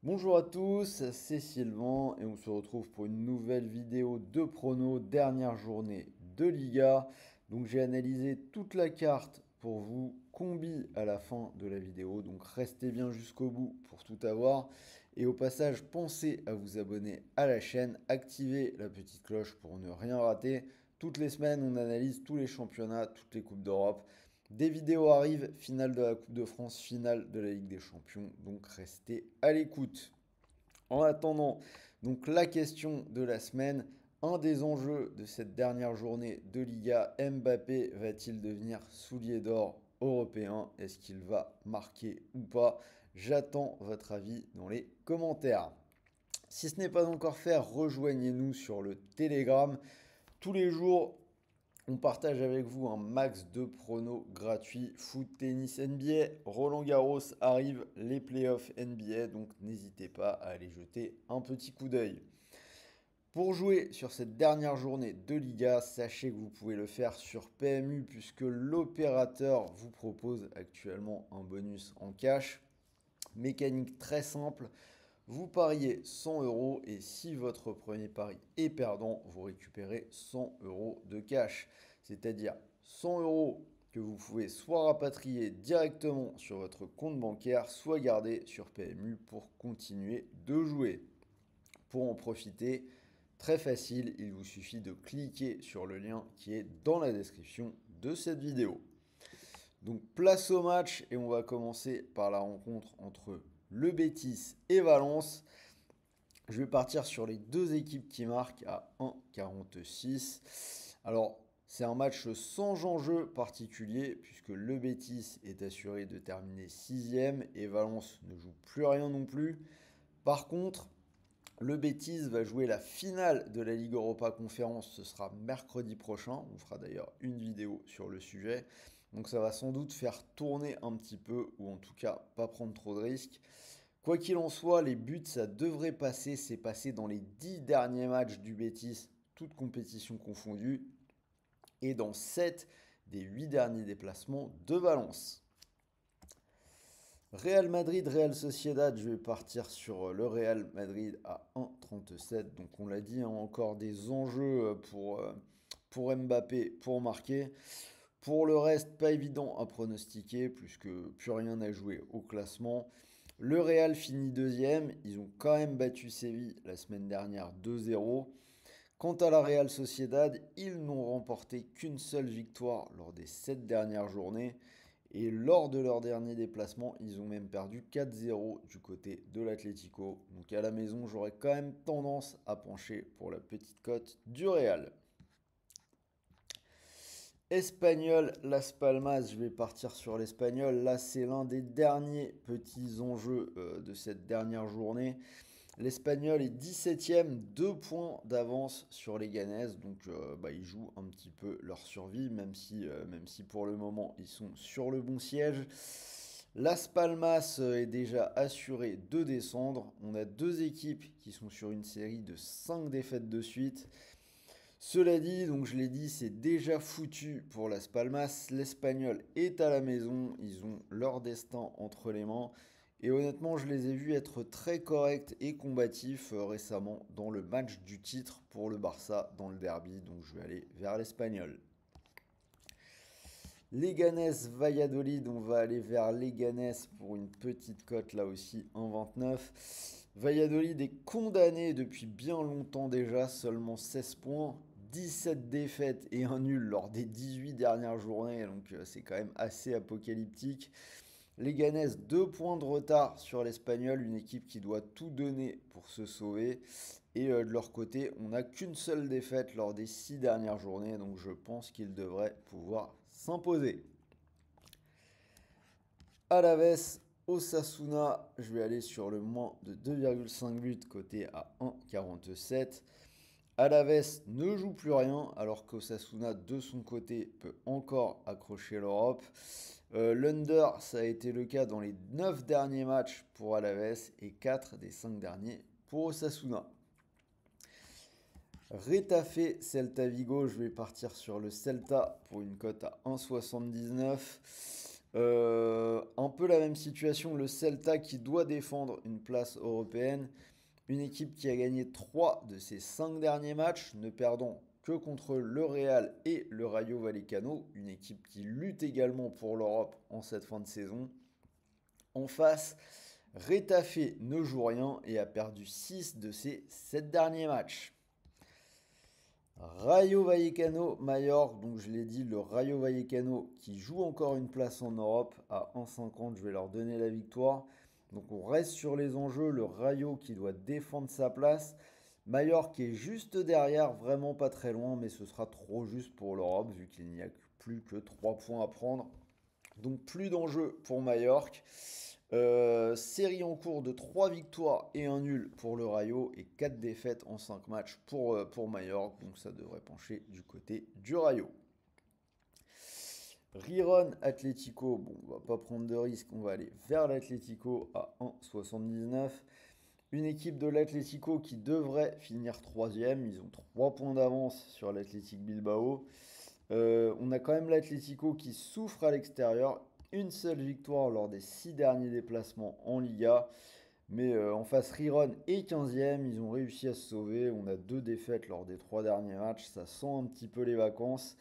Bonjour à tous, c'est Sylvain et on se retrouve pour une nouvelle vidéo de prono, dernière journée de Liga. Donc j'ai analysé toute la carte pour vous, combi à la fin de la vidéo, donc restez bien jusqu'au bout pour tout avoir. Et au passage, pensez à vous abonner à la chaîne, activez la petite cloche pour ne rien rater. Toutes les semaines, on analyse tous les championnats, toutes les coupes d'Europe. Des vidéos arrivent, finale de la Coupe de France, finale de la Ligue des Champions, donc restez à l'écoute. En attendant, donc la question de la semaine, un des enjeux de cette dernière journée de Liga, Mbappé va-t-il devenir soulier d'or européen? Est-ce qu'il va marquer ou pas? J'attends votre avis dans les commentaires. Si ce n'est pas encore fait, rejoignez-nous sur le Telegram. Tous les jours, on partage avec vous un max de pronos gratuits. Foot, tennis, NBA. Roland Garros arrive, les playoffs NBA, donc n'hésitez pas à aller jeter un petit coup d'œil. Pour jouer sur cette dernière journée de Liga, sachez que vous pouvez le faire sur PMU puisque l'opérateur vous propose actuellement un bonus en cash. Mécanique très simple, vous pariez 100 euros et si votre premier pari est perdant, vous récupérez 100 euros de cash. C'est-à-dire 100 euros que vous pouvez soit rapatrier directement sur votre compte bancaire, soit garder sur PMU pour continuer de jouer. Pour en profiter, très facile, il vous suffit de cliquer sur le lien qui est dans la description de cette vidéo. Donc place au match et on va commencer par la rencontre entre le Betis et Valence. Je vais partir sur les deux équipes qui marquent à 1,46. Alors, c'est un match sans enjeu particulier puisque le Betis est assuré de terminer sixième et Valence ne joue plus rien non plus. Par contre, le Betis va jouer la finale de la Ligue Europa Conférence. Ce sera mercredi prochain. On fera d'ailleurs une vidéo sur le sujet. Donc ça va sans doute faire tourner un petit peu ou en tout cas pas prendre trop de risques. Quoi qu'il en soit, les buts, ça devrait passer. C'est passé dans les 10 derniers matchs du Betis, toutes compétitions confondues, et dans 7 des 8 derniers déplacements de Valence. Real Madrid, Real Sociedad, je vais partir sur le Real Madrid à 1,37. Donc on l'a dit, hein, encore des enjeux pour Mbappé pour marquer. Pour le reste, pas évident à pronostiquer, puisque plus rien à jouer au classement. Le Real finit deuxième, ils ont quand même battu Séville la semaine dernière 2-0. Quant à la Real Sociedad, ils n'ont remporté qu'une seule victoire lors des 7 dernières journées. Et lors de leur dernier déplacement, ils ont même perdu 4-0 du côté de l'Atlético. Donc à la maison, j'aurais quand même tendance à pencher pour la petite cote du Real. Espagnol, Las Palmas, je vais partir sur l'Espagnol. Là, c'est l'un des derniers petits enjeux de cette dernière journée. L'Espagnol est 17ème, 2 points d'avance sur les Ganes, donc ils jouent un petit peu leur survie, même si pour le moment ils sont sur le bon siège. Las Palmas est déjà assuré de descendre. On a deux équipes qui sont sur une série de 5 défaites de suite. Cela dit, donc je l'ai dit, c'est déjà foutu pour Las Palmas. L'Espagnol est à la maison, ils ont leur destin entre les mains. Et honnêtement, je les ai vus être très corrects et combatifs récemment dans le match du titre pour le Barça dans le derby. Donc je vais aller vers l'Espagnol. Leganés Valladolid, on va aller vers Leganés pour une petite cote là aussi 1,29. Valladolid est condamné depuis bien longtemps déjà, seulement 16 points, 17 défaites et un nul lors des 18 dernières journées, donc c'est quand même assez apocalyptique. Leganés, 2 points de retard sur l'Espagnol, une équipe qui doit tout donner pour se sauver. Et de leur côté, on n'a qu'une seule défaite lors des 6 dernières journées, donc je pense qu'ils devraient pouvoir s'imposer. Alaves, Osasuna, je vais aller sur le moins de 2,5 buts côté à 1,47. Alaves ne joue plus rien alors qu'Osasuna de son côté peut encore accrocher l'Europe. L'under, ça a été le cas dans les 9 derniers matchs pour Alaves et 4 des 5 derniers pour Osasuna. Retafe, Celta Vigo, je vais partir sur le Celta pour une cote à 1,79. Un peu la même situation, le Celta qui doit défendre une place européenne. Une équipe qui a gagné 3 de ses 5 derniers matchs, ne perdant que contre le Real et le Rayo Vallecano. Une équipe qui lutte également pour l'Europe en cette fin de saison. En face, Retafe ne joue rien et a perdu 6 de ses 7 derniers matchs. Rayo Vallecano, Mallorca, donc je l'ai dit, le Rayo Vallecano qui joue encore une place en Europe à 1,50, je vais leur donner la victoire. Donc on reste sur les enjeux, le Rayo qui doit défendre sa place. Mallorca qui est juste derrière, vraiment pas très loin, mais ce sera trop juste pour l'Europe vu qu'il n'y a plus que 3 points à prendre. Donc plus d'enjeux pour Mallorca. Série en cours de 3 victoires et un nul pour le Rayo et 4 défaites en 5 matchs pour Mallorca. Donc ça devrait pencher du côté du Rayo. Riron Atlético, bon on va pas prendre de risque, on va aller vers l'Atlético à 1,79. Une équipe de l'Atlético qui devrait finir 3ème, ils ont 3 points d'avance sur l'Athletic Bilbao. On a quand même l'Atlético qui souffre à l'extérieur, une seule victoire lors des 6 derniers déplacements en Liga. Mais en face, Riron est 15ème, ils ont réussi à se sauver. On a 2 défaites lors des 3 derniers matchs, ça sent un petit peu les vacances.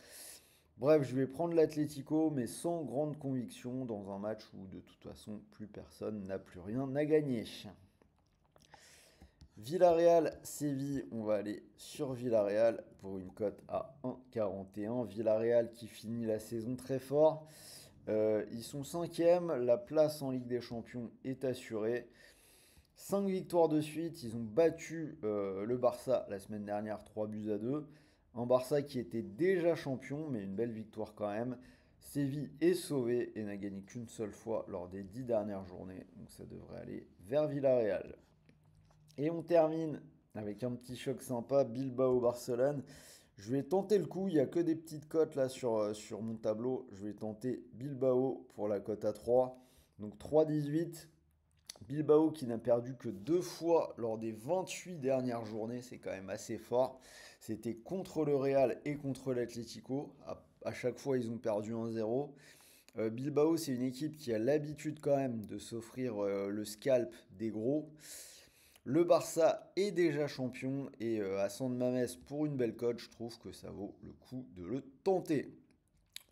Bref, je vais prendre l'Atlético, mais sans grande conviction, dans un match où de toute façon, plus personne n'a plus rien à gagner. Villarreal, Séville, on va aller sur Villarreal pour une cote à 1,41. Villarreal qui finit la saison très fort. Ils sont 5e, la place en Ligue des Champions est assurée. 5 victoires de suite, ils ont battu le Barça la semaine dernière 3 buts à 2. Un Barça qui était déjà champion, mais une belle victoire quand même. Séville est sauvé et n'a gagné qu'une seule fois lors des 10 dernières journées. Donc ça devrait aller vers Villarreal. Et on termine avec un petit choc sympa, Bilbao-Barcelone. Je vais tenter le coup, il n'y a que des petites cotes là sur mon tableau. Je vais tenter Bilbao pour la cote à 3. Donc 3,18. Bilbao qui n'a perdu que 2 fois lors des 28 dernières journées, c'est quand même assez fort. C'était contre le Real et contre l'Atlético. À chaque fois, ils ont perdu 1-0. Bilbao, c'est une équipe qui a l'habitude quand même de s'offrir le scalp des gros. Le Barça est déjà champion et à San Mamés pour une belle cote, je trouve que ça vaut le coup de le tenter.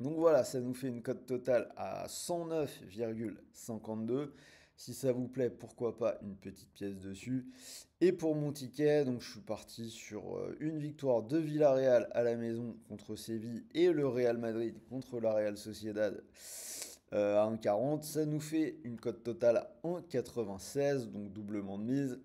Donc voilà, ça nous fait une cote totale à 109,52. Si ça vous plaît, pourquoi pas une petite pièce dessus. Et pour mon ticket, donc je suis parti sur une victoire de Villarreal à la maison contre Séville et le Real Madrid contre la Real Sociedad à 1,40. Ça nous fait une cote totale à 1,96, donc doublement de mise.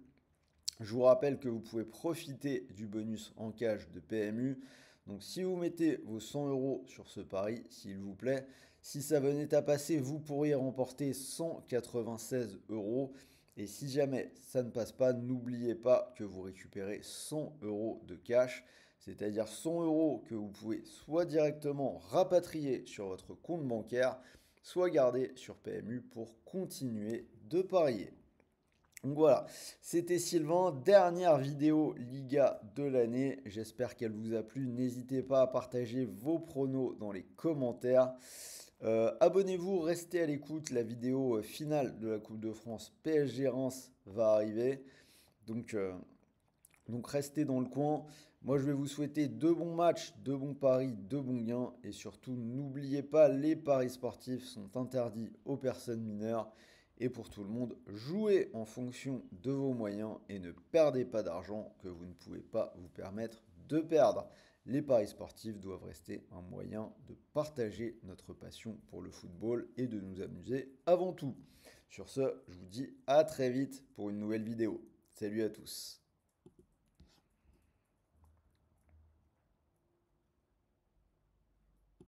Je vous rappelle que vous pouvez profiter du bonus en cash de PMU. Donc si vous mettez vos 100 euros sur ce pari, s'il vous plaît, si ça venait à passer, vous pourriez remporter 196 euros. Et si jamais ça ne passe pas, n'oubliez pas que vous récupérez 100 euros de cash, c'est-à-dire 100 euros que vous pouvez soit directement rapatrier sur votre compte bancaire, soit garder sur PMU pour continuer de parier. Donc voilà, c'était Sylvain, dernière vidéo Liga de l'année. J'espère qu'elle vous a plu. N'hésitez pas à partager vos pronos dans les commentaires. Abonnez-vous, restez à l'écoute. La vidéo finale de la Coupe de France PSG Reims va arriver. Donc restez dans le coin. Moi, je vais vous souhaiter de bons matchs, de bons paris, de bons gains. Et surtout, n'oubliez pas, les paris sportifs sont interdits aux personnes mineures. Et pour tout le monde, jouez en fonction de vos moyens et ne perdez pas d'argent que vous ne pouvez pas vous permettre de perdre. Les paris sportifs doivent rester un moyen de partager notre passion pour le football et de nous amuser avant tout. Sur ce, je vous dis à très vite pour une nouvelle vidéo. Salut à tous.